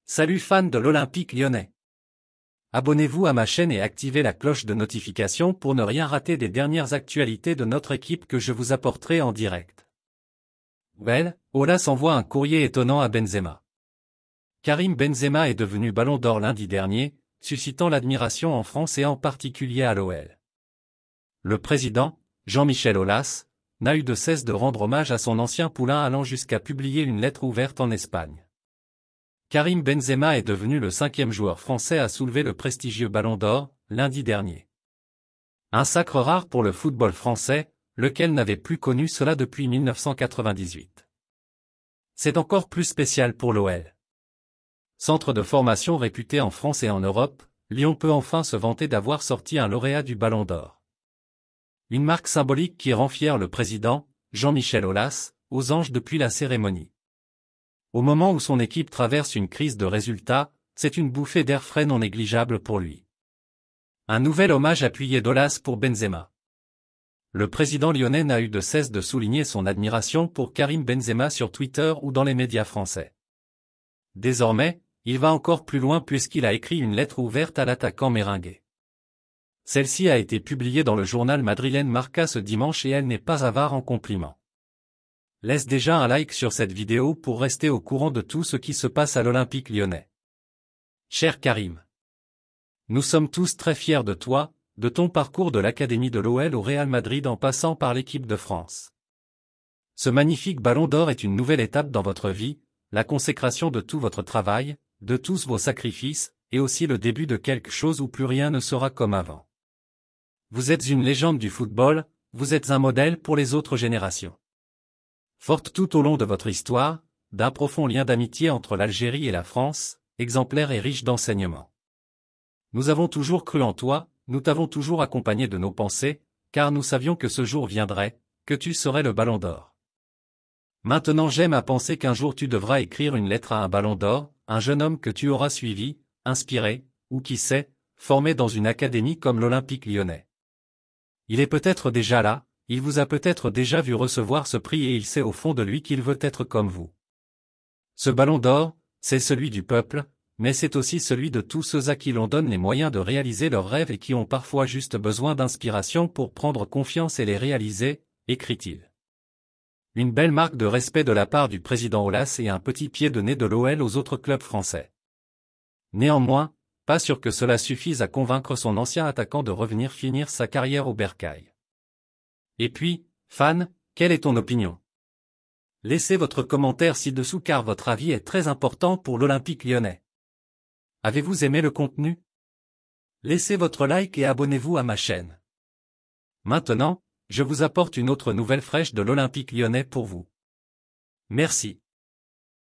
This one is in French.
Salut fans de l'Olympique lyonnais. Abonnez-vous à ma chaîne et activez la cloche de notification pour ne rien rater des dernières actualités de notre équipe que je vous apporterai en direct. Aulas envoie un courrier étonnant à Benzema. Karim Benzema est devenu Ballon d'Or lundi dernier, suscitant l'admiration en France et en particulier à l'OL. Le président, Jean-Michel Aulas, n'a eu de cesse de rendre hommage à son ancien poulain allant jusqu'à publier une lettre ouverte en Espagne. Karim Benzema est devenu le 5e joueur français à soulever le prestigieux Ballon d'Or, lundi dernier. Un sacre rare pour le football français, lequel n'avait plus connu cela depuis 1998. C'est encore plus spécial pour l'OL. Centre de formation réputé en France et en Europe, Lyon peut enfin se vanter d'avoir sorti un lauréat du Ballon d'Or. Une marque symbolique qui rend fier le président, Jean-Michel Aulas, aux anges depuis la cérémonie. Au moment où son équipe traverse une crise de résultats, c'est une bouffée d'air frais non négligeable pour lui. Un nouvel hommage appuyé d'Aulas pour Benzema. Le président lyonnais n'a eu de cesse de souligner son admiration pour Karim Benzema sur Twitter ou dans les médias français. Désormais, il va encore plus loin puisqu'il a écrit une lettre ouverte à l'attaquant méringué. Celle-ci a été publiée dans le journal madrilène Marca ce dimanche et elle n'est pas avare en compliments. Laisse déjà un like sur cette vidéo pour rester au courant de tout ce qui se passe à l'Olympique lyonnais. Cher Karim, nous sommes tous très fiers de toi, de ton parcours de l'académie de l'OL au Real Madrid en passant par l'équipe de France. Ce magnifique Ballon d'Or est une nouvelle étape dans votre vie, la consécration de tout votre travail, de tous vos sacrifices, et aussi le début de quelque chose où plus rien ne sera comme avant. Vous êtes une légende du football, vous êtes un modèle pour les autres générations. Forte tout au long de votre histoire, d'un profond lien d'amitié entre l'Algérie et la France, exemplaire et riche d'enseignements. Nous avons toujours cru en toi, nous t'avons toujours accompagné de nos pensées, car nous savions que ce jour viendrait, que tu serais le Ballon d'Or. Maintenant j'aime à penser qu'un jour tu devras écrire une lettre à un Ballon d'Or, un jeune homme que tu auras suivi, inspiré, ou qui sait, formé dans une académie comme l'Olympique lyonnais. Il est peut-être déjà là, il vous a peut-être déjà vu recevoir ce prix et il sait au fond de lui qu'il veut être comme vous. Ce Ballon d'Or, c'est celui du peuple, mais c'est aussi celui de tous ceux à qui l'on donne les moyens de réaliser leurs rêves et qui ont parfois juste besoin d'inspiration pour prendre confiance et les réaliser, écrit-il. Une belle marque de respect de la part du président Aulas et un petit pied de nez de l'OL aux autres clubs français. Néanmoins, pas sûr que cela suffise à convaincre son ancien attaquant de revenir finir sa carrière au bercail. Et puis, fan, quelle est ton opinion? Laissez votre commentaire ci-dessous car votre avis est très important pour l'Olympique lyonnais. Avez-vous aimé le contenu? Laissez votre like et abonnez-vous à ma chaîne. Maintenant, je vous apporte une autre nouvelle fraîche de l'Olympique lyonnais pour vous. Merci.